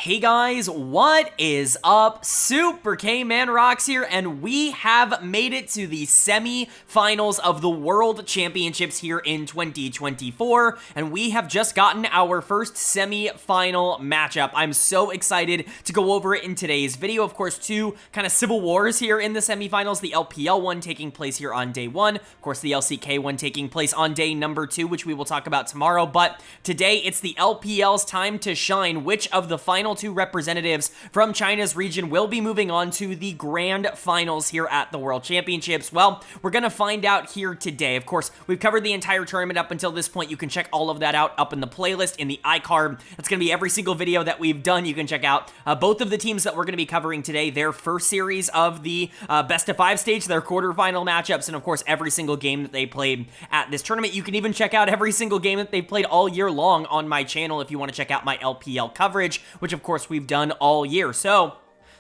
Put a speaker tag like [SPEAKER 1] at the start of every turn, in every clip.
[SPEAKER 1] Hey guys, what is up? Super K-Man Rocks here, and we have made it to the semi-finals of the World Championships here in 2024, and we have just gotten our first semi-final matchup. I'm so excited to go over it in today's video. Of course, two kind of civil wars here in the semi-finals, the LPL one taking place here on day one, of course the LCK one taking place on day number 2, which we will talk about tomorrow, but today it's the LPL's time to shine. Which of the final two representatives from China's region will be moving on to the grand finals here at the World Championships? Well, we're gonna find out here today. Of course, we've covered the entire tournament up until this point. You can check all of that out up in the playlist in the iCard. That's gonna be every single video that we've done. You can check out both of the teams that we're gonna be covering today, their first series of the best of 5 stage, their quarterfinal matchups, and of course every single game that they played at this tournament. You can even check out every single game that they've played all year long on my channel if you want to check out my LPL coverage, which of course we've done all year. So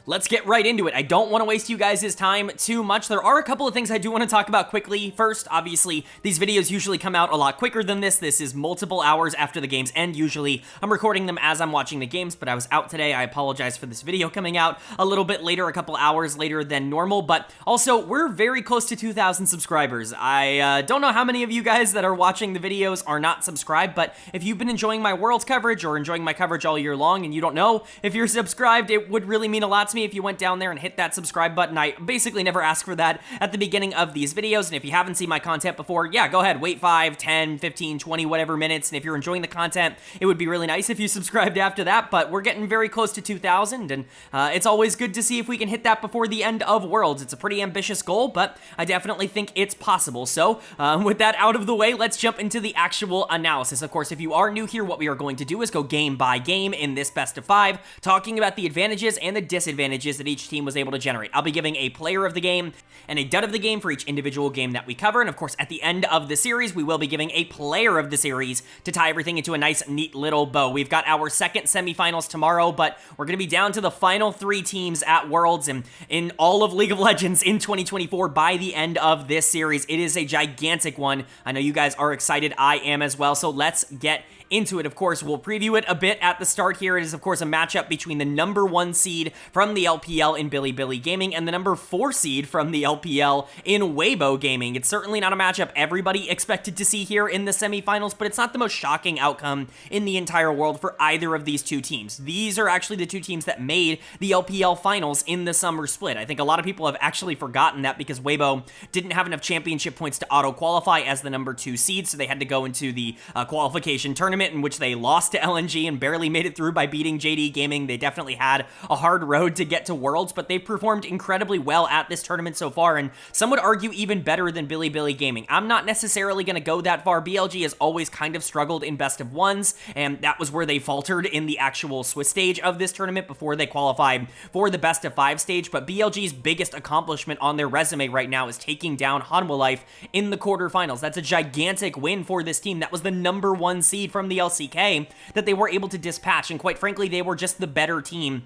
[SPEAKER 1] let's get right into it. I don't want to waste you guys' time too much. There are a couple of things I do want to talk about quickly. First, obviously, these videos usually come out a lot quicker than this. This is multiple hours after the games end. Usually, I'm recording them as I'm watching the games, but I was out today. I apologize for this video coming out a little bit later, a couple hours later than normal, but also, we're very close to 2,000 subscribers. I don't know how many of you guys that are watching the videos are not subscribed, but if you've been enjoying my Worlds coverage or enjoying my coverage all year long and you don't know if you're subscribed, it would really mean a lot to me if you went down there and hit that subscribe button. I basically never ask for that at the beginning of these videos, and if you haven't seen my content before, yeah, go ahead, wait 5, 10, 15, 20, whatever minutes, and if you're enjoying the content, it would be really nice if you subscribed after that, but we're getting very close to 2,000, and it's always good to see if we can hit that before the end of Worlds. It's a pretty ambitious goal, but I definitely think it's possible. So, with that out of the way, let's jump into the actual analysis. Of course, if you are new here, what we are going to do is go game by game in this best of 5, talking about the advantages and the disadvantages that each team was able to generate. I'll be giving a player of the game and a dud of the game for each individual game that we cover, and of course, at the end of the series, we will be giving a player of the series to tie everything into a nice, neat little bow. We've got our second semifinals tomorrow, but we're going to be down to the final 3 teams at Worlds and in all of League of Legends in 2024 by the end of this series. It is a gigantic one. I know you guys are excited. I am as well, so let's get into it. Of course, we'll preview it a bit at the start here. It is, of course, a matchup between the number 1 seed from the LPL in Bilibili Gaming and the number 4 seed from the LPL in Weibo Gaming. It's certainly not a matchup everybody expected to see here in the semifinals, but it's not the most shocking outcome in the entire world for either of these two teams. These are actually the two teams that made the LPL finals in the summer split. I think a lot of people have actually forgotten that because Weibo didn't have enough championship points to auto-qualify as the number 2 seed, so they had to go into the qualification tournament in which they lost to LNG and barely made it through by beating JD Gaming. They definitely had a hard road to get to Worlds, but they've performed incredibly well at this tournament so far, and some would argue even better than Bilibili Gaming. I'm not necessarily going to go that far. BLG has always kind of struggled in best of ones, and that was where they faltered in the actual Swiss stage of this tournament before they qualified for the best of 5 stage, but BLG's biggest accomplishment on their resume right now is taking down Hanwha Life in the quarterfinals. That's a gigantic win for this team. That was the number 1 seed from the LCK that they were able to dispatch, and quite frankly, they were just the better team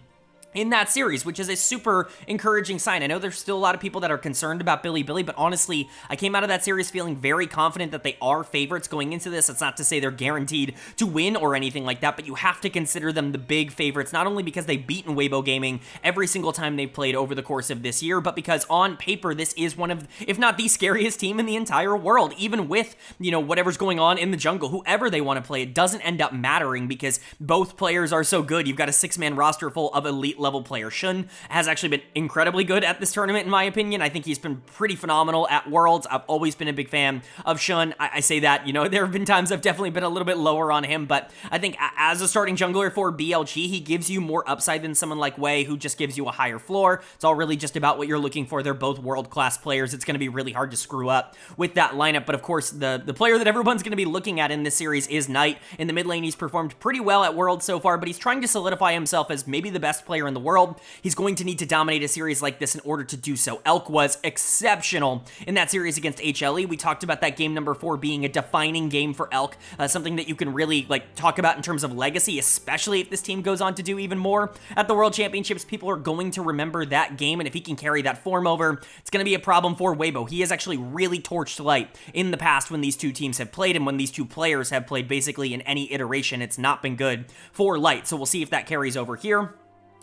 [SPEAKER 1] in that series, which is a super encouraging sign. I know there's still a lot of people that are concerned about Bilibili, but honestly, I came out of that series feeling very confident that they are favorites going into this. It's not to say they're guaranteed to win or anything like that, but you have to consider them the big favorites, not only because they've beaten Weibo Gaming every single time they've played over the course of this year, but because on paper, this is one of, if not the scariest team in the entire world. Even with, you know, whatever's going on in the jungle, whoever they want to play, it doesn't end up mattering because both players are so good. You've got a 6-man roster full of elite level player. Shun has actually been incredibly good at this tournament, in my opinion. I think he's been pretty phenomenal at Worlds. I've always been a big fan of Shun. I say that, you know, there have been times I've definitely been a little bit lower on him, but I think as a starting jungler for BLG, he gives you more upside than someone like Wei, who just gives you a higher floor. It's all really just about what you're looking for. They're both world-class players. It's going to be really hard to screw up with that lineup, but of course, the player that everyone's going to be looking at in this series is Knight. In the mid lane, he's performed pretty well at Worlds so far, but he's trying to solidify himself as maybe the best player in in the world, he's going to need to dominate a series like this in order to do so. Elk was exceptional in that series against HLE. We talked about that game number 4 being a defining game for Elk, something that you can really talk about in terms of legacy, especially if this team goes on to do even more at the World Championships. People are going to remember that game, and if he can carry that form over, it's going to be a problem for Weibo. He has actually really torched Light in the past when these two teams have played, and when these two players have played basically in any iteration. It's not been good for Light, so we'll see if that carries over here.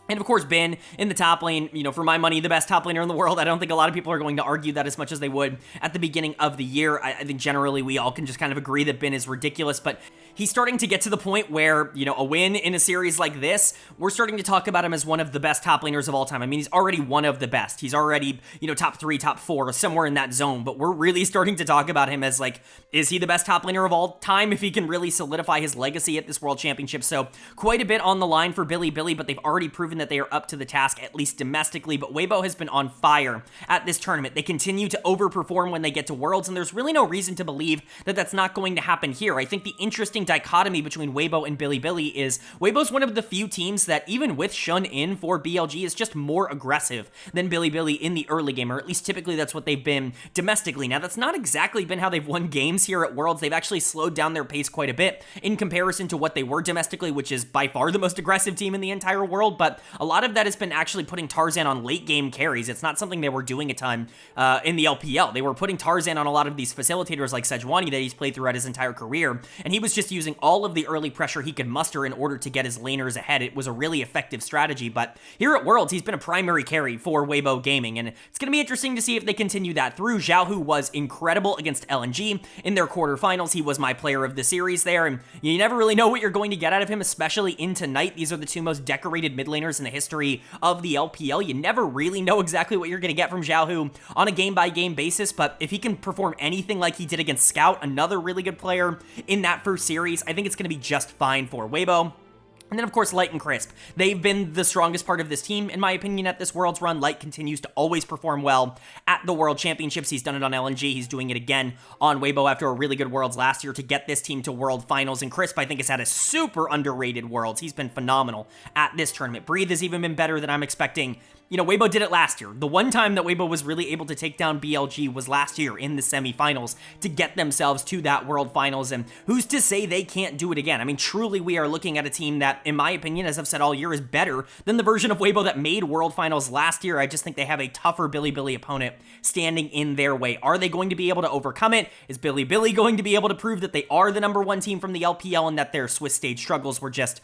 [SPEAKER 1] And of course, Bin in the top lane, for my money, the best top laner in the world. I don't think a lot of people are going to argue that as much as they would at the beginning of the year. I think generally we all can just kind of agree that Bin is ridiculous, but he's starting to get to the point where, a win in a series like this, we're starting to talk about him as one of the best top laners of all time. I mean, he's already one of the best. He's already, top 3, top 4, somewhere in that zone, but we're really starting to talk about him as is he the best top laner of all time if he can really solidify his legacy at this World Championship? So quite a bit on the line for Bilibili, but they've already proven that they are up to the task, at least domestically. But Weibo has been on fire at this tournament. They continue to overperform when they get to Worlds, and there's really no reason to believe that that's not going to happen here. I think the interesting dichotomy between Weibo and Bilibili is Weibo's one of the few teams that, even with Shun in for BLG, is just more aggressive than Bilibili in the early game, or at least typically that's what they've been domestically. Now, that's not exactly been how they've won games here at Worlds. They've actually slowed down their pace quite a bit in comparison to what they were domestically, which is by far the most aggressive team in the entire world, but a lot of that has been actually putting Tarzan on late game carries. It's not something they were doing a ton in the LPL. They were putting Tarzan on a lot of these facilitators like Sejuani that he's played throughout his entire career, and he was just using all of the early pressure he could muster in order to get his laners ahead. It was a really effective strategy, but here at Worlds, he's been a primary carry for Weibo Gaming, and it's going to be interesting to see if they continue that through. Xiaohu was incredible against LNG in their quarterfinals. He was my player of the series there, and you never really know what you're going to get out of him, especially in tonight. These are the two most decorated mid laners in the history of the LPL. You never really know exactly what you're going to get from Xiaohu on a game-by-game basis, but if he can perform anything like he did against Scout, another really good player in that first series, I think it's going to be just fine for Weibo. And then, of course, Light and Crisp. They've been the strongest part of this team, in my opinion, at this Worlds run. Light continues to always perform well at the World Championships. He's done it on LNG. He's doing it again on Weibo after a really good Worlds last year to get this team to World Finals. And Crisp, I think, has had a super underrated Worlds. He's been phenomenal at this tournament. Breathe has even been better than I'm expecting. Weibo did it last year. The one time that Weibo was really able to take down BLG was last year in the semifinals to get themselves to that World Finals, and who's to say they can't do it again? I mean, truly, we are looking at a team that, in my opinion, as I've said all year, is better than the version of Weibo that made World Finals last year. I just think they have a tougher Bilibili opponent standing in their way. Are they going to be able to overcome it? Is Bilibili going to be able to prove that they are the #1 team from the LPL and that their Swiss stage struggles were just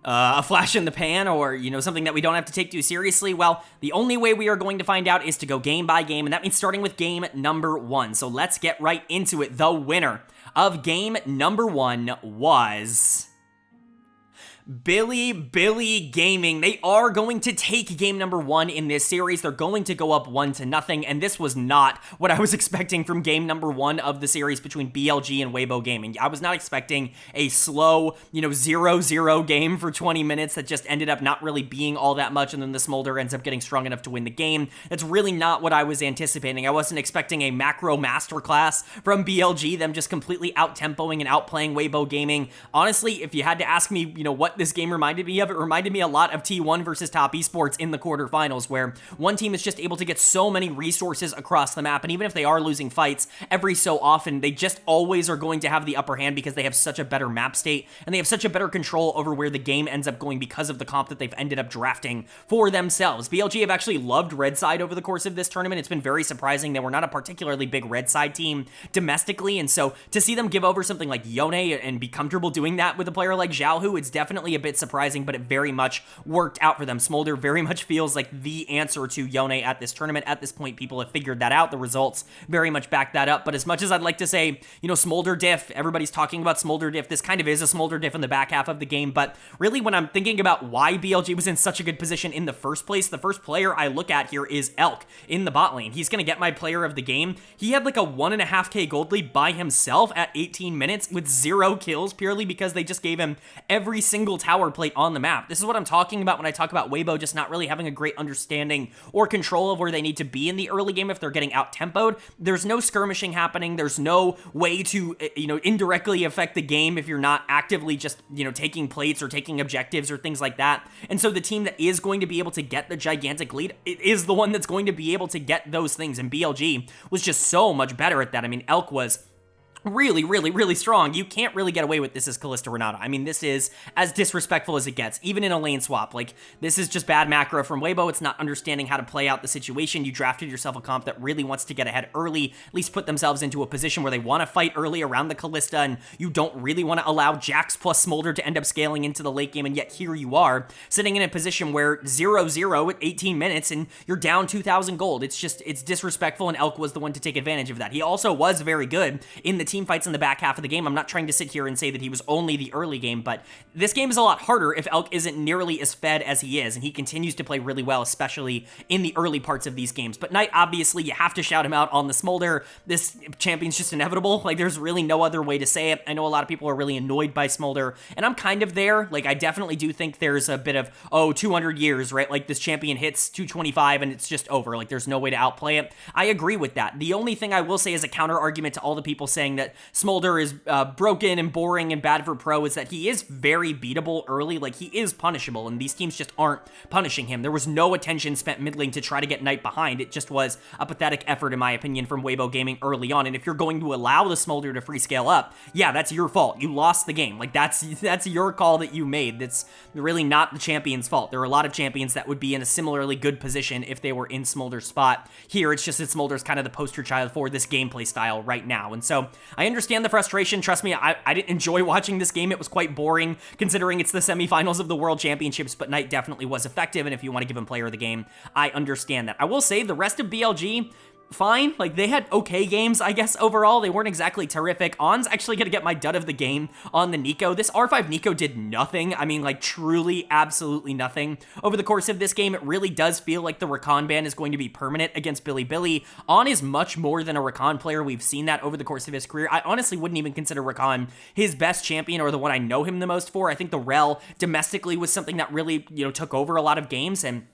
[SPEAKER 1] a flash in the pan, or, something that we don't have to take too seriously? Well, the only way we are going to find out is to go game by game, and that means starting with game number 1. So let's get right into it. The winner of game number 1 was Bilibili Gaming. They are going to take game number 1 in this series. They're going to go up 1-0, and this was not what I was expecting from game number 1 of the series between BLG and Weibo Gaming. I was not expecting a slow, 0-0 game for 20 minutes that just ended up not really being all that much, and then the Smolder ends up getting strong enough to win the game. That's really not what I was anticipating. I wasn't expecting a macro masterclass from BLG, them just completely out-tempoing and outplaying Weibo Gaming. Honestly, if you had to ask me, what this game reminded me of, it reminded me a lot of T1 versus Top Esports in the quarterfinals, where one team is just able to get so many resources across the map, and even if they are losing fights every so often, they just always are going to have the upper hand because they have such a better map state, and they have such a better control over where the game ends up going because of the comp that they've ended up drafting for themselves. BLG have actually loved red side over the course of this tournament. It's been very surprising. They were not a particularly big red side team domestically, and so to see them give over something like Yone and be comfortable doing that with a player like Xiaohu, it's definitely a bit surprising, but it very much worked out for them. Smolder very much feels like the answer to Yone at this tournament. At this point, people have figured that out. The results very much back that up, but as much as I'd like to say, Smolder diff, everybody's talking about Smolder diff, this kind of is a Smolder diff in the back half of the game, but really when I'm thinking about why BLG was in such a good position in the first place, the first player I look at here is Elk in the bot lane. He's going to get my player of the game. He had like a 1.5k gold lead by himself at 18 minutes with 0 kills, purely because they just gave him every single single tower plate on the map. This is what I'm talking about when I talk about Weibo just not really having a great understanding or control of where they need to be in the early game if they're getting out-tempoed. There's no skirmishing happening. There's no way to, indirectly affect the game if you're not actively just, taking plates or taking objectives or things like that. And so the team that is going to be able to get the gigantic lead is the one that's going to be able to get those things. And BLG was just so much better at that. I mean, Elk was really, really, really strong. You can't really get away with this as Kalista Renata. I mean, this is as disrespectful as it gets, even in a lane swap. Like, this is just bad macro from Weibo. It's not understanding how to play out the situation. You drafted yourself a comp that really wants to get ahead early, at least put themselves into a position where they want to fight early around the Kalista, and you don't really want to allow Jax plus Smolder to end up scaling into the late game, and yet here you are, sitting in a position where 0-0 at 18 minutes, and you're down 2,000 gold. It's disrespectful, and Elk was the one to take advantage of that. He also was very good in the team fights in the back half of the game. I'm not trying to sit here and say that he was only the early game, but this game is a lot harder if Elk isn't nearly as fed as he is, and he continues to play really well, especially in the early parts of these games. But Knight, obviously, you have to shout him out on the Smolder. This champion's just inevitable. Like, there's really no other way to say it. I know a lot of people are really annoyed by Smolder, and I'm kind of there. Like, I definitely do think there's a bit of, 200 years, right? Like, this champion hits 225 and it's just over. Like, there's no way to outplay it. I agree with that. The only thing I will say as a counter argument to all the people saying that Smolder is broken and boring and bad for pro is that he is very beatable early. Like, he is punishable, and these teams just aren't punishing him. There was no attention spent mid lane to try to get Knight behind. It just was a pathetic effort, in my opinion, from Weibo Gaming early on. And if you're going to allow the Smolder to free scale up, yeah, that's your fault. You lost the game. Like, that's your call that you made. That's really not the champion's fault. There are a lot of champions that would be in a similarly good position if they were in Smolder's spot. Here, it's just that Smolder's kind of the poster child for this gameplay style right now. And so I understand the frustration. Trust me, I didn't enjoy watching this game. It was quite boring considering it's the semifinals of the World Championships, but Knight definitely was effective, and if you want to give him player of the game, I understand that. I will say the rest of BLG, fine. Like, they had okay games, I guess, overall. They weren't exactly terrific. On's actually going to get my dud of the game on the Nico. This R5 Nico did nothing. I mean, like, truly, absolutely nothing. Over the course of this game, it really does feel like the Rakan ban is going to be permanent against Bilibili. On is much more than a Rakan player. We've seen that over the course of his career. I honestly wouldn't even consider Rakan his best champion or the one I know him the most for. I think the Rel domestically was something that really, took over a lot of games, and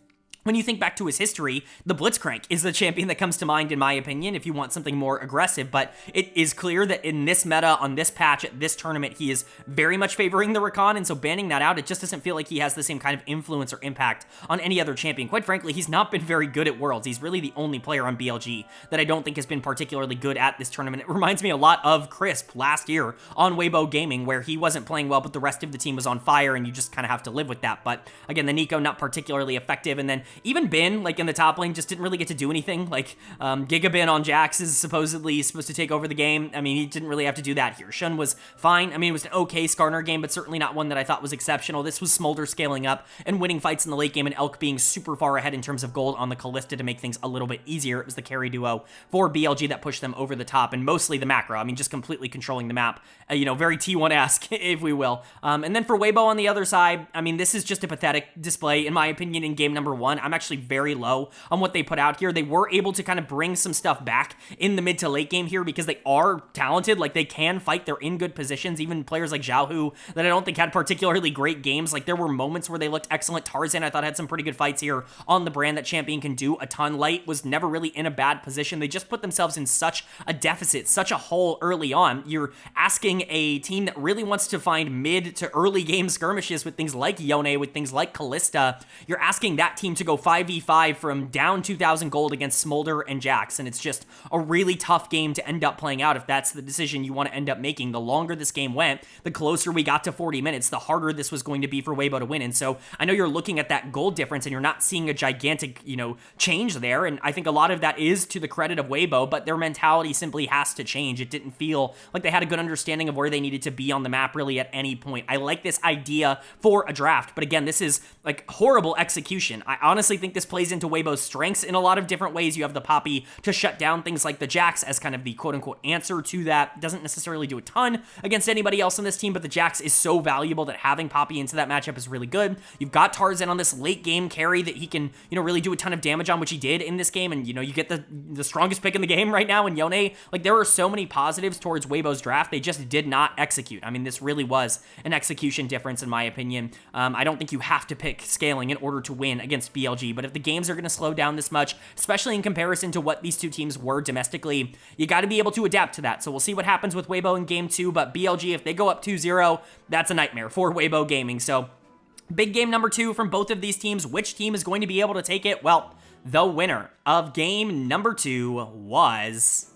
[SPEAKER 1] when you think back to his history, the Blitzcrank is the champion that comes to mind, in my opinion, if you want something more aggressive. But it is clear that in this meta, on this patch, at this tournament, he is very much favoring the Rakan, and so banning that out, it just doesn't feel like he has the same kind of influence or impact on any other champion. Quite frankly, he's not been very good at Worlds. He's really the only player on BLG that I don't think has been particularly good at this tournament. It reminds me a lot of Crisp last year on Weibo Gaming, where he wasn't playing well, but the rest of the team was on fire, and you just kind of have to live with that. But again, the Nico, not particularly effective, and then even Bin, like, in the top lane, just didn't really get to do anything. Like, Gigabin on Jax is supposedly supposed to take over the game. I mean, he didn't really have to do that here. Shun was fine. I mean, it was an okay Skarner game, but certainly not one that I thought was exceptional. This was Smolder scaling up and winning fights in the late game, and Elk being super far ahead in terms of gold on the Kalista to make things a little bit easier. It was the carry duo for BLG that pushed them over the top, and mostly the macro. I mean, just completely controlling the map, very T1-esque, if we will. And then for Weibo on the other side, I mean, this is just a pathetic display, in my opinion, in game number one. I'm actually very low on what they put out here. They were able to kind of bring some stuff back in the mid to late game here because they are talented. Like, they can fight. They're in good positions. Even players like Zhao Hu that I don't think had particularly great games. Like, there were moments where they looked excellent. Tarzan, I thought, had some pretty good fights here on the brand that champion can do a ton. Light was never really in a bad position. They just put themselves in such a deficit, such a hole early on. You're asking a team that really wants to find mid to early game skirmishes with things like Yone, with things like Kalista. You're asking that team to go 5v5 from down 2,000 gold against Smolder and Jax, and it's just a really tough game to end up playing out if that's the decision you want to end up making. The longer this game went, the closer we got to 40 minutes, the harder this was going to be for Weibo to win. And so I know you're looking at that gold difference and you're not seeing a gigantic, change there, and I think a lot of that is to the credit of Weibo, but their mentality simply has to change. It didn't feel like they had a good understanding of where they needed to be on the map really at any point. I like this idea for a draft, but again, this is like horrible execution. I honestly honestly think this plays into Weibo's strengths in a lot of different ways. You have the Poppy to shut down things like the Jax as kind of the quote-unquote answer to that. Doesn't necessarily do a ton against anybody else on this team, but the Jax is so valuable that having Poppy into that matchup is really good. You've got Tarzan on this late game carry that he can, really do a ton of damage on, which he did in this game, and, you get the strongest pick in the game right now in Yone. Like, there are so many positives towards Weibo's draft. They just did not execute. I mean, this really was an execution difference in my opinion. I don't think you have to pick scaling in order to win against BLG, but if the games are going to slow down this much, especially in comparison to what these two teams were domestically, you got to be able to adapt to that. So we'll see what happens with Weibo in game 2, but BLG, if they go up 2-0, that's a nightmare for Weibo Gaming. So big game number 2 from both of these teams. Which team is going to be able to take it? Well, the winner of game number 2 was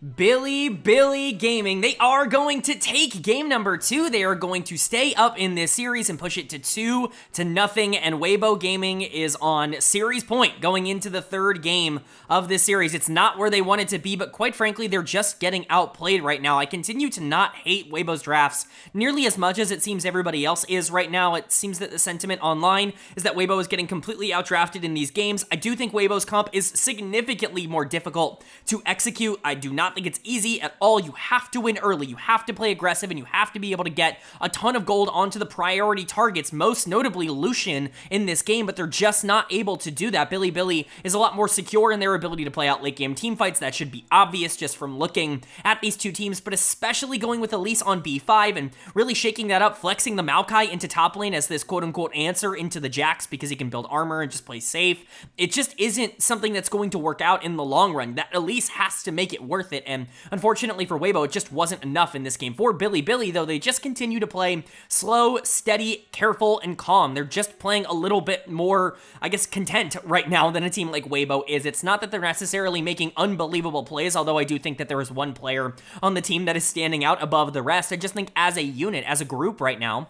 [SPEAKER 1] Bilibili Gaming. They are going to take game number 2. They are going to stay up in this series and push it to 2-0, and Weibo Gaming is on series point going into the third game of this series. It's not where they wanted to be, but quite frankly, they're just getting outplayed right now. I continue to not hate Weibo's drafts nearly as much as it seems everybody else is right now. It seems that the sentiment online is that Weibo is getting completely outdrafted in these games. I do think Weibo's comp is significantly more difficult to execute. I do not think it's easy at all. You have to win early, you have to play aggressive, and you have to be able to get a ton of gold onto the priority targets, most notably Lucian in this game, but they're just not able to do that. Bilibili is a lot more secure in their ability to play out late game team fights. That should be obvious just from looking at these two teams, but especially going with Elise on B5 and really shaking that up, flexing the Maokai into top lane as this quote-unquote answer into the Jax because he can build armor and just play safe. It just isn't something that's going to work out in the long run. That Elise has to make it worth it, and unfortunately for Weibo, it just wasn't enough in this game. For Bilibili, though, they just continue to play slow, steady, careful, and calm. They're just playing a little bit more, I guess, content right now than a team like Weibo is. It's not that they're necessarily making unbelievable plays, although I do think that there is one player on the team that is standing out above the rest. I just think as a unit, as a group right now,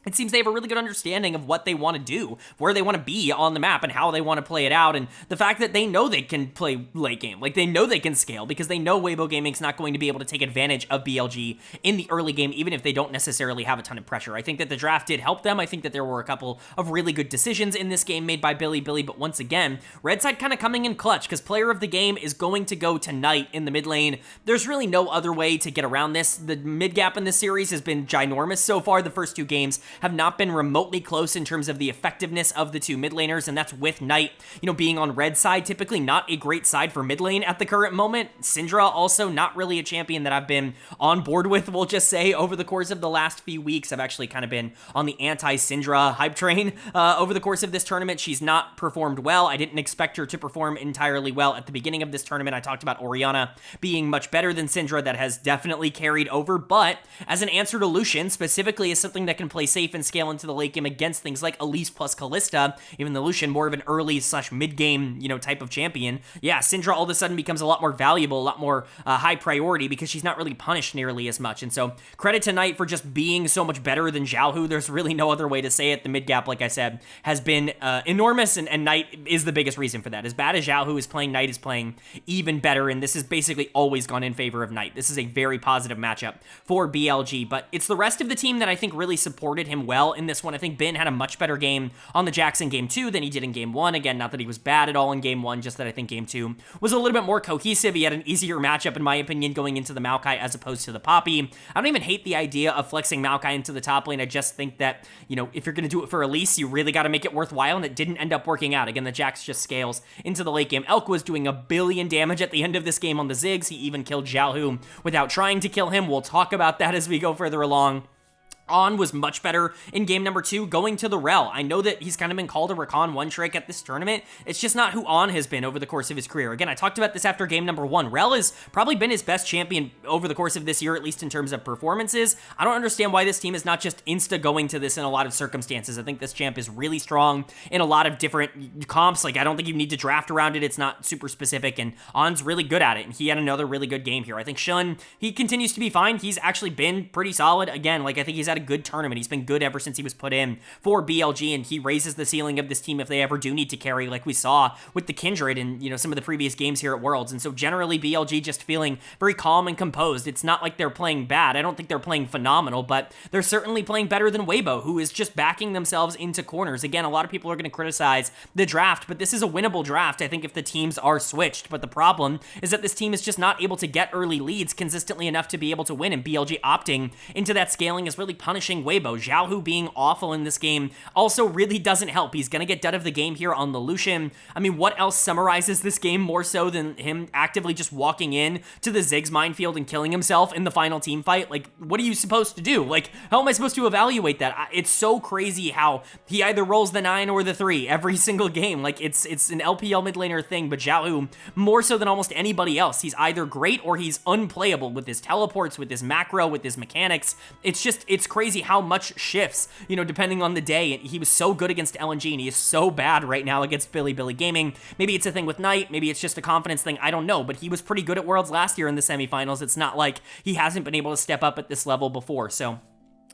[SPEAKER 1] it seems they have a really good understanding of what they want to do, where they want to be on the map, and how they want to play it out, and the fact that they know they can play late game. Like, they know they can scale, because they know Weibo Gaming's not going to be able to take advantage of BLG in the early game, even if they don't necessarily have a ton of pressure. I think that the draft did help them. I think that there were a couple of really good decisions in this game made by Bilibili, but once again, Red Side kind of coming in clutch, because player of the game is going to go to Knight in the mid lane. There's really no other way to get around this. The mid gap in this series has been ginormous so far. The first two games have not been remotely close in terms of the effectiveness of the two mid laners, and that's with Knight, being on red side, typically not a great side for mid lane at the current moment. Syndra also not really a champion that I've been on board with, we'll just say, over the course of the last few weeks. I've actually kind of been on the anti-Syndra hype train over the course of this tournament. She's not performed well. I didn't expect her to perform entirely well at the beginning of this tournament. I talked about Orianna being much better than Syndra. That has definitely carried over, but as an answer to Lucian, specifically as something that can play safe and scale into the late game against things like Elise plus Kalista, even the Lucian more of an early / mid game, type of champion. Yeah, Syndra all of a sudden becomes a lot more valuable, a lot more high priority because she's not really punished nearly as much. And so credit to Knight for just being so much better than Xiaohu. There's really no other way to say it. The mid gap, like I said, has been enormous, and Knight is the biggest reason for that. As bad as Xiaohu is playing, Knight is playing even better, and this has basically always gone in favor of Knight. This is a very positive matchup for BLG, but it's the rest of the team that I think really supported him well in this one. I think Ben had a much better game on the Jackson game 2 than he did in game 1. Again, not that he was bad at all in game 1, just that I think game 2 was a little bit more cohesive. He had an easier matchup, in my opinion, going into the Maokai as opposed to the Poppy. I don't even hate the idea of flexing Maokai into the top lane. I just think that, if you're going to do it for Elise, you really got to make it worthwhile, and it didn't end up working out. Again, the Jax just scales into the late game. Elk was doing 1 billion damage at the end of this game on the Ziggs. He even killed Xiaohu without trying to kill him. We'll talk about that as we go further along. On was much better in game number 2, going to the Rel. I know that he's kind of been called a Rakan one-trick at this tournament. It's just not who On has been over the course of his career. Again, I talked about this after game number 1. Rel has probably been his best champion over the course of this year, at least in terms of performances. I don't understand why this team is not just insta-going to this in a lot of circumstances. I think this champ is really strong in a lot of different comps. Like, I don't think you need to draft around it. It's not super specific, and On's really good at it, and he had another really good game here. I think Shun, he continues to be fine. He's actually been pretty solid. Again, like, I think he's had had a good tournament. He's been good ever since he was put in for BLG, and he raises the ceiling of this team if they ever do need to carry, like we saw with the Kindred and, you know, some of the previous games here at Worlds. And so generally BLG just feeling very calm and composed. It's not like they're playing bad. I don't think they're playing phenomenal, but they're certainly playing better than Weibo, who is just backing themselves into corners. Again, a lot of people are going to criticize the draft, but this is a winnable draft, I think, if the teams are switched. But the problem is that this team is just not able to get early leads consistently enough to be able to win, and BLG opting into that scaling is really punishing Weibo. Xiaohu being awful in this game also really doesn't help. He's going to get dead of the game here on the Lucian. I mean, what else summarizes this game more so than him actively just walking in to the Ziggs minefield and killing himself in the final team fight? Like, what are you supposed to do? Like, how am I supposed to evaluate that? It's so crazy how he either rolls the 9 or the 3 every single game. Like, it's an LPL mid laner thing, but Xiaohu, more so than almost anybody else, he's either great or he's unplayable with his teleports, with his macro, with his mechanics. It's crazy how much shifts, you know, depending on the day. He was so good against LNG, and he is so bad right now against Bilibili Gaming. Maybe it's a thing with Knight, maybe it's just a confidence thing, I don't know, but he was pretty good at Worlds last year in the semifinals. It's not like he hasn't been able to step up at this level before, so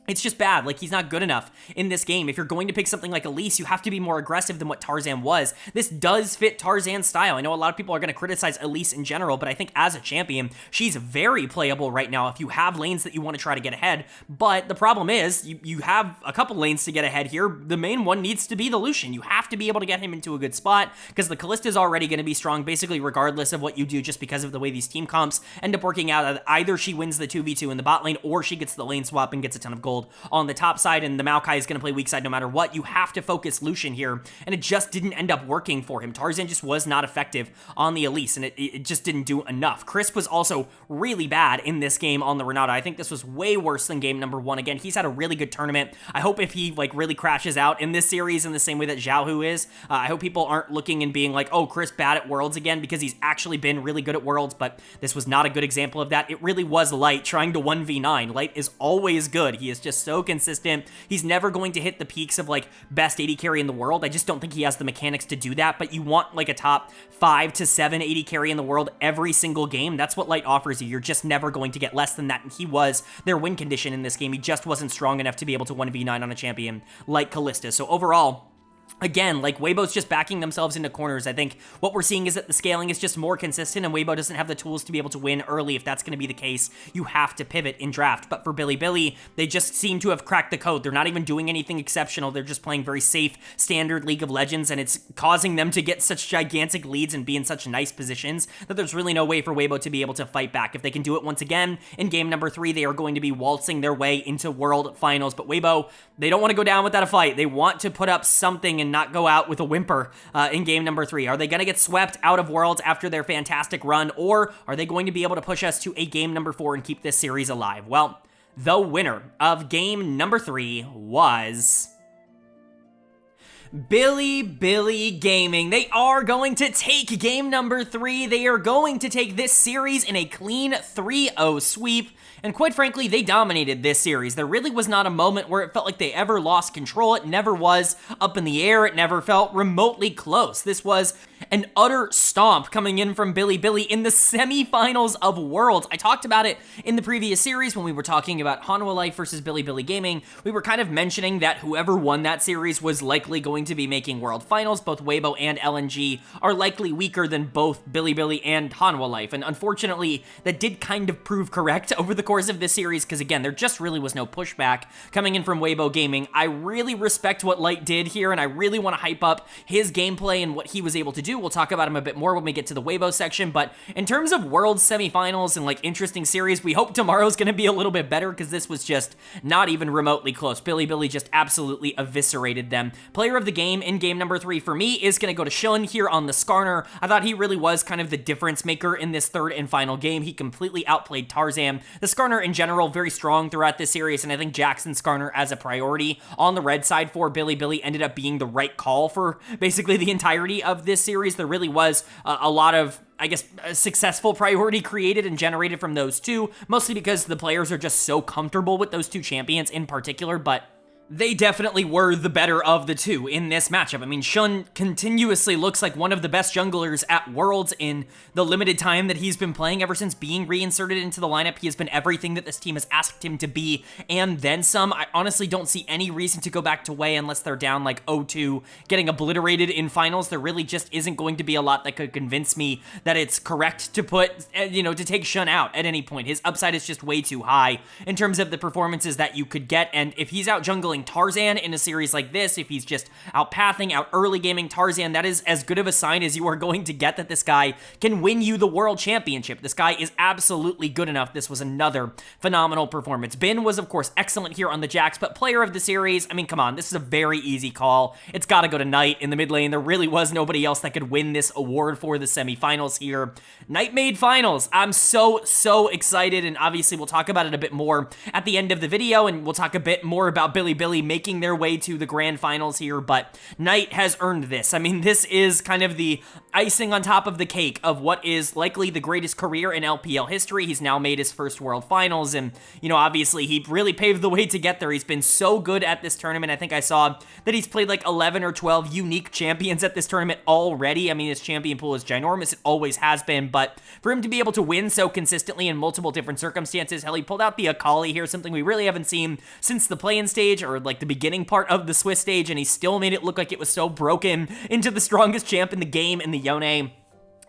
[SPEAKER 1] it's just bad. Like, he's not good enough in this game. If you're going to pick something like Elise, you have to be more aggressive than what Tarzan was. This does fit Tarzan's style. I know a lot of people are going to criticize Elise in general, but I think as a champion, she's very playable right now if you have lanes that you want to try to get ahead. But the problem is, you have a couple lanes to get ahead here. The main one needs to be the Lucian. You have to be able to get him into a good spot, because the Kalista is already going to be strong, basically regardless of what you do, just because of the way these team comps end up working out. Either she wins the 2v2 in the bot lane, or she gets the lane swap and gets a ton of gold on the top side, and the Maokai is going to play weak side no matter what. You have to focus Lucian here, and it just didn't end up working for him. Tarzan just was not effective on the Elise, and it just didn't do enough. Crisp was also really bad in this game on the Renata. I think this was way worse than game number 1. Again, he's had a really good tournament. I hope if he like really crashes out in this series in the same way that Xiaohu is, I hope people aren't looking and being like, oh, Crisp bad at Worlds again, because he's actually been really good at Worlds, but this was not a good example of that. It really was Light trying to 1v9. Light is always good. He is just so consistent. He's never going to hit the peaks of like best AD carry in the world. I just don't think he has the mechanics to do that, but you want like a top 5 to 7 AD carry in the world every single game. That's what Light offers you. You're just never going to get less than that, and he was their win condition in this game. He just wasn't strong enough to be able to 1v9 on a champion like Kalista. So overall, again, like, Weibo's just backing themselves into corners. I think what we're seeing is that the scaling is just more consistent, and Weibo doesn't have the tools to be able to win early. If that's going to be the case, you have to pivot in draft. But for Bilibili, they just seem to have cracked the code. They're not even doing anything exceptional. They're just playing very safe, standard League of Legends, and it's causing them to get such gigantic leads and be in such nice positions that there's really no way for Weibo to be able to fight back. If they can do it once again in game number 3, they are going to be waltzing their way into World Finals. But Weibo, they don't want to go down without a fight. They want to put up something and not go out with a whimper in game number 3. Are they going to get swept out of Worlds after their fantastic run, or are they going to be able to push us to a game number 4 and keep this series alive? Well, the winner of game number 3 was Bilibili Gaming. They are going to take game number 3. They are going to take this series in a clean 3-0 sweep. And quite frankly, they dominated this series. There really was not a moment where it felt like they ever lost control. It never was up in the air. It never felt remotely close. This was an utter stomp coming in from Bilibili in the semifinals of Worlds. I talked about it in the previous series when we were talking about Hanwha Life versus Bilibili Gaming. We were kind of mentioning that whoever won that series was likely going to be making World Finals. Both Weibo and LNG are likely weaker than both Bilibili and Hanwha Life. And unfortunately, that did kind of prove correct over the course of this series, because again, there just really was no pushback coming in from Weibo Gaming. I really respect what Light did here, and I really want to hype up his gameplay and what he was able to do. We'll talk about him a bit more when we get to the Weibo section, but in terms of World semifinals and like interesting series, we hope tomorrow's going to be a little bit better, because this was just not even remotely close. Bilibili just absolutely eviscerated them. Player of the game in game number 3 for me is going to go to Shun here on the Skarner. I thought he really was kind of the difference maker in this third and final game. He completely outplayed Tarzan. The Skarner in general, very strong throughout this series, and I think Jackson Skarner as a priority on the red side for Bilibili ended up being the right call for basically the entirety of this series. There really was a lot of, I guess, a successful priority created and generated from those two, mostly because the players are just so comfortable with those two champions in particular. But They definitely were the better of the two in this matchup. I mean, Shun continuously looks like one of the best junglers at Worlds in the limited time that he's been playing. Ever since being reinserted into the lineup, he has been everything that this team has asked him to be, and then some. I honestly don't see any reason to go back to Wei unless they're down like 0-2, getting obliterated in finals. There really just isn't going to be a lot that could convince me that it's correct to put, to take Shun out at any point. His upside is just way too high in terms of the performances that you could get, and if he's out jungling Tarzan in a series like this, if he's just out pathing, out early gaming Tarzan, that is as good of a sign as you are going to get that this guy can win you the world championship. This guy is absolutely good enough. This was another phenomenal performance. Bin was, of course, excellent here on the Jax, but player of the series, I mean, come on, this is a very easy call. It's got to go to Knight in the mid lane. There really was nobody else that could win this award for the semifinals here. Knight made finals. I'm so excited, and obviously we'll talk about it a bit more at the end of the video, and we'll talk a bit more about Bilibili making their way to the grand finals here, but Knight has earned this. I mean, this is kind of the icing on top of the cake of what is likely the greatest career in LPL history. He's now made his first world finals, and, obviously he really paved the way to get there. He's been so good at this tournament. I think I saw that he's played like 11 or 12 unique champions at this tournament already. I mean, his champion pool is ginormous. It always has been, but for him to be able to win so consistently in multiple different circumstances, hell, he pulled out the Akali here, something we really haven't seen since the play-in stage, or like the beginning part of the Swiss stage, and he still made it look like it was so broken into the strongest champ in the game in the Yone.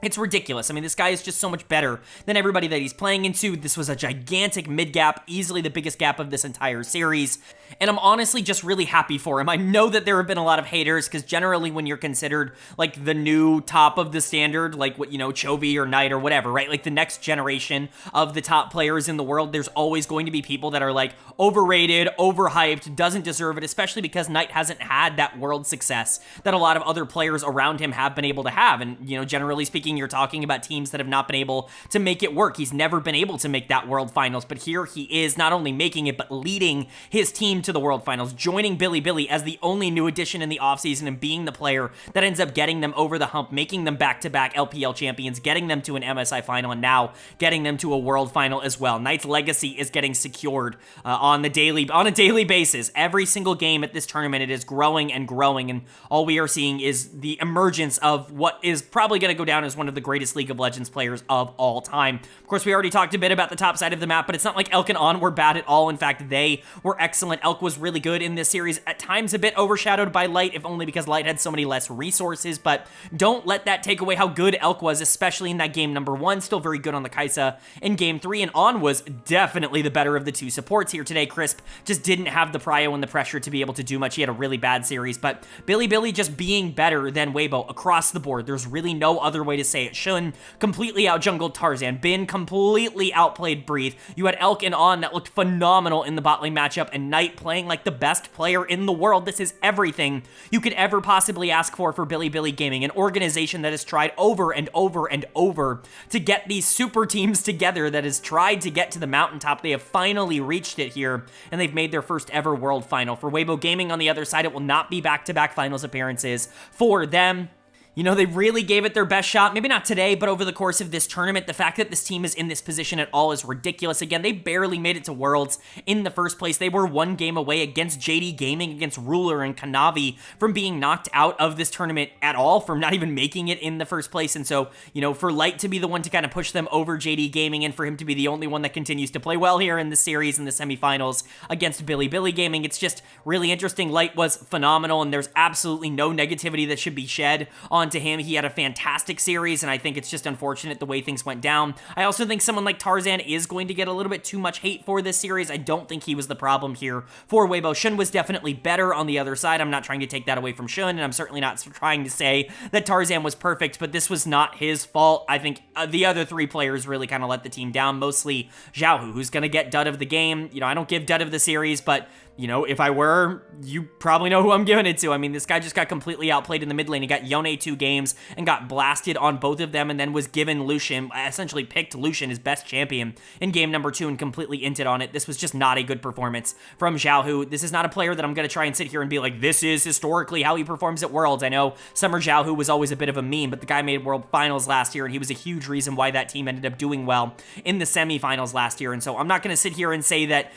[SPEAKER 1] It's ridiculous. I mean, this guy is just so much better than everybody that he's playing into. This was a gigantic mid gap, easily the biggest gap of this entire series, and I'm honestly just really happy for him. I know that there have been a lot of haters, because generally when you're considered like the new top of the standard, like what, Chovy or Knight or whatever, right? Like the next generation of the top players in the world, there's always going to be people that are like overrated, overhyped, doesn't deserve it, especially because Knight hasn't had that world success that a lot of other players around him have been able to have. And, generally speaking, you're talking about teams that have not been able to make it work. He's never been able to make that world finals, but here he is not only making it, but leading his team to the world finals, joining Bilibili as the only new addition in the offseason and being the player that ends up getting them over the hump, making them back-to-back LPL champions, getting them to an MSI final, and now getting them to a world final as well. Knight's legacy is getting secured on a daily basis. Every single game at this tournament, it is growing and growing, and all we are seeing is the emergence of what is probably going to go down as one of the greatest League of Legends players of all time. Of course, we already talked a bit about the top side of the map, but it's not like Elk and On were bad at all. In fact, they were excellent. Elk was really good in this series, at times a bit overshadowed by Light, if only because Light had so many less resources, but don't let that take away how good Elk was, especially in that game number 1. Still very good on the Kai'Sa in game 3, and On was definitely the better of the two supports here today. Crisp just didn't have the prio and the pressure to be able to do much. He had a really bad series, but Bilibili just being better than Weibo across the board. There's really no other way to say it. Shun completely out-jungled Tarzan. Bin completely outplayed Breathe. You had Elk and On that looked phenomenal in the bot lane matchup, and Knight playing like the best player in the world. This is everything you could ever possibly ask for Bilibili Gaming, an organization that has tried over and over and over to get these super teams together, that has tried to get to the mountaintop. They have finally reached it here, and they've made their first ever world final. For Weibo Gaming on the other side, it will not be back-to-back finals appearances for them. They really gave it their best shot. Maybe not today, but over the course of this tournament. The fact that this team is in this position at all is ridiculous. Again, they barely made it to Worlds in the first place. They were one game away against JD Gaming, against Ruler and Kanavi, from being knocked out of this tournament at all, from not even making it in the first place. And so, for Light to be the one to kind of push them over JD Gaming, and for him to be the only one that continues to play well here in the series, in the semifinals against Bilibili Gaming, it's just really interesting. Light was phenomenal, and there's absolutely no negativity that should be shed on to him. He had a fantastic series, and I think it's just unfortunate the way things went down. I also think someone like Tarzan is going to get a little bit too much hate for this series. I don't think he was the problem here for Weibo. Shun was definitely better on the other side. I'm not trying to take that away from Shun, and I'm certainly not trying to say that Tarzan was perfect, but this was not his fault. I think the other three players really kind of let the team down, mostly Xiaohu, who's going to get dud of the game. I don't give dud of the series, but if I were, you probably know who I'm giving it to. I mean, this guy just got completely outplayed in the mid lane. He got Yone 2 games and got blasted on both of them, and then was given Lucian, essentially picked Lucian, his best champion, in game number 2 and completely inted on it. This was just not a good performance from Xiaohu. This is not a player that I'm going to try and sit here and be like, this is historically how he performs at Worlds. I know Summer Xiaohu was always a bit of a meme, but the guy made World Finals last year, and he was a huge reason why that team ended up doing well in the semifinals last year. And so I'm not going to sit here and say that,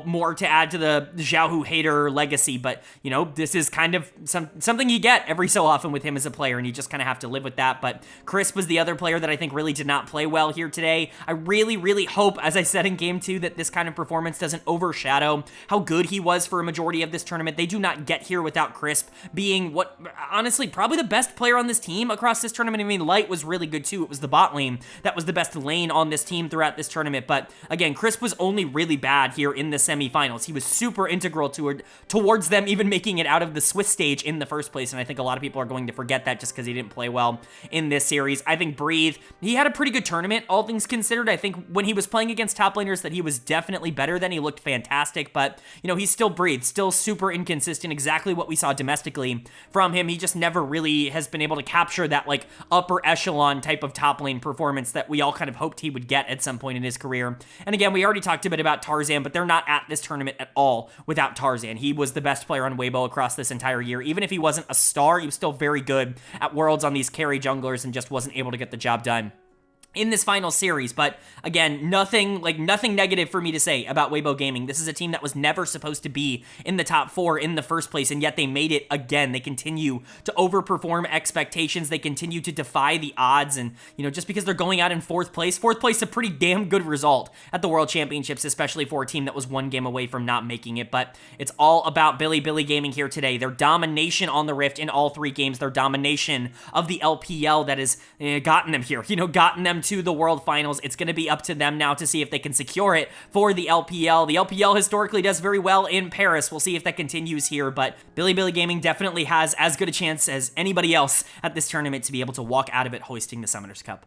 [SPEAKER 1] more to add to the the Xiaohu hater legacy, but, you know, this is kind of something you get every so often with him as a player, and you just kind of have to live with that. But Crisp was the other player that I think really did not play well here today. I really, really hope, as I said in Game 2, that this kind of performance doesn't overshadow how good he was for a majority of this tournament. They do not get here without Crisp being what, honestly, probably the best player on this team across this tournament. I mean, Light was really good too. It was the bot lane that was the best lane on this team throughout this tournament. But again, Crisp was only really bad here in the semifinals. He was super integral towards them even making it out of the Swiss stage in the first place, and I think a lot of people are going to forget that just because he didn't play well in this series. I think Breathe, he had a pretty good tournament, all things considered. I think when he was playing against top laners that he was definitely better than. He looked fantastic, but, you know, he's still Breathe, still super inconsistent, exactly what we saw domestically from him. He just never really has been able to capture that, like, upper echelon type of top lane performance that we all kind of hoped he would get at some point in his career. And again, we already talked a bit about Tarzan, but they're not at this tournament at all without Tarzan. He was the best player on Weibo across this entire year. Even if he wasn't a star, he was still very good at Worlds on these carry junglers and just wasn't able to get the job done in this final series. But again, nothing negative for me to say about Weibo Gaming. This is a team that was never supposed to be in the top 4 in the first place, and yet they made it again. They continue to overperform expectations. They continue to defy the odds, and, you know, just because they're going out in 4th place is a pretty damn good result at the World Championships, especially for a team that was 1 game away from not making it. But it's all about Bilibili Gaming here today. Their domination on the Rift in all 3 games, their domination of the LPL that has gotten them here, you know, gotten them to the World Finals. It's going to be up to them now to see if they can secure it for the LPL. The LPL historically does very well in Paris. We'll see if that continues here, but Bilibili Gaming definitely has as good a chance as anybody else at this tournament to be able to walk out of it hoisting the Summoners Cup.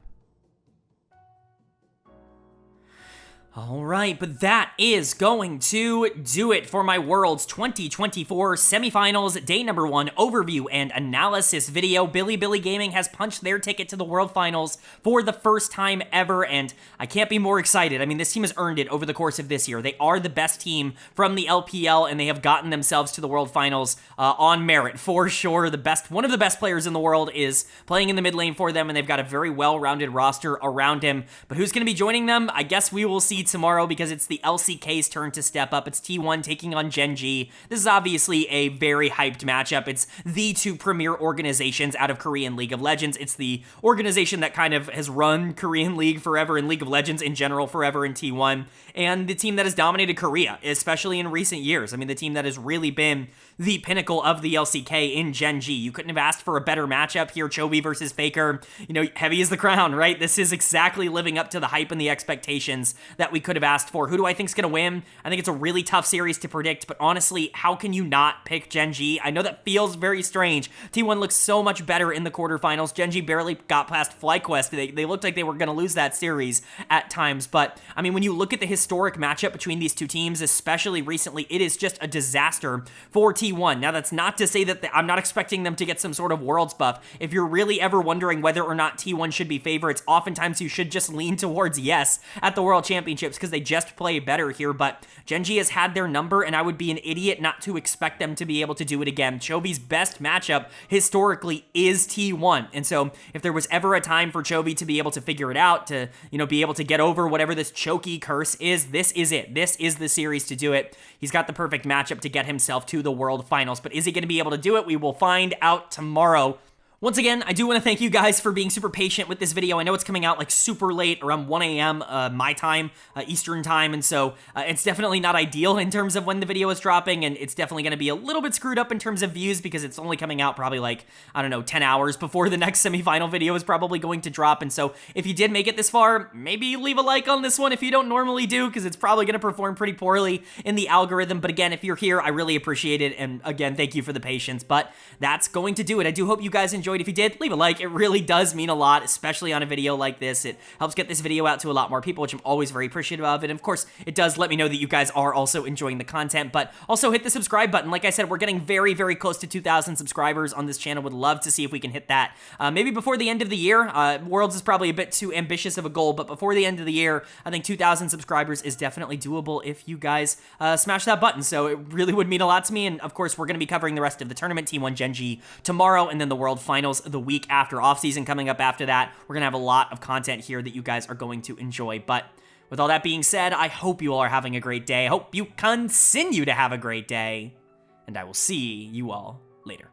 [SPEAKER 1] All right, but that is going to do it for my Worlds 2024 semifinals day number 1 overview and analysis video. Bilibili Gaming has punched their ticket to the World Finals for the first time ever, and I can't be more excited. I mean, this team has earned it over the course of this year. They are the best team from the LPL, and they have gotten themselves to the World Finals on merit, for sure. One of the best players in the world is playing in the mid lane for them, and they've got a very well-rounded roster around him. But who's going to be joining them? I guess we will see tomorrow, because it's the LCK's turn to step up. It's T1 taking on Gen G. This is obviously a very hyped matchup. It's the 2 premier organizations out of Korean League of Legends. It's the organization that kind of has run Korean League forever and League of Legends in general forever in T1, and the team that has dominated Korea, especially in recent years. I mean, the team that has really been the pinnacle of the LCK in Gen G. You couldn't have asked for a better matchup here. Chovy versus Faker. You know, heavy is the crown, right? This is exactly living up to the hype and the expectations that we could have asked for. Who do I think is going to win? I think it's a really tough series to predict, but honestly, how can you not pick Gen G? I know that feels very strange. T1 looks so much better in the quarterfinals. Gen G barely got past FlyQuest. They looked like they were going to lose that series at times, but I mean, when you look at the historic matchup between these 2 teams, especially recently, it is just a disaster for T1. Now, that's not to say that I'm not expecting them to get some sort of Worlds buff. If you're really ever wondering whether or not T1 should be favorites, oftentimes you should just lean towards yes at the World Championships, because they just play better here. But Gen G has had their number, and I would be an idiot not to expect them to be able to do it again. Chovy's best matchup historically is T1, and so if there was ever a time for Chovy to be able to figure it out, to, you know, be able to get over whatever this choky curse is, this is it. This is the series to do it. He's got the perfect matchup to get himself to the World Finals, but is he going to be able to do it? We will find out tomorrow. Once again, I do want to thank you guys for being super patient with this video. I know it's coming out like super late, around 1 a.m. My time, Eastern time, and so it's definitely not ideal in terms of when the video is dropping, and it's definitely going to be a little bit screwed up in terms of views because it's only coming out probably like, I don't know, 10 hours before the next semifinal video is probably going to drop. And so if you did make it this far, maybe leave a like on this one if you don't normally do, because it's probably going to perform pretty poorly in the algorithm. But again, if you're here, I really appreciate it, and again, thank you for the patience. But that's going to do it. I do hope you guys enjoyed. If you did, leave a like. It really does mean a lot, especially on a video like this. It helps get this video out to a lot more people, which I'm always very appreciative of. And of course, it does let me know that you guys are also enjoying the content, but also hit the subscribe button. Like I said, we're getting very, very close to 2,000 subscribers on this channel. Would love to see if we can hit that. Maybe before the end of the year. Worlds is probably a bit too ambitious of a goal, but before the end of the year, I think 2,000 subscribers is definitely doable if you guys smash that button. So it really would mean a lot to me. And of course, we're going to be covering the rest of the tournament, T1 Gen G tomorrow, and then the World Finals the week after, off season coming up after that. We're going to have a lot of content here that you guys are going to enjoy. But With all that being said, I hope you all are having a great day. I hope you continue to have a great day. And I will see you all later.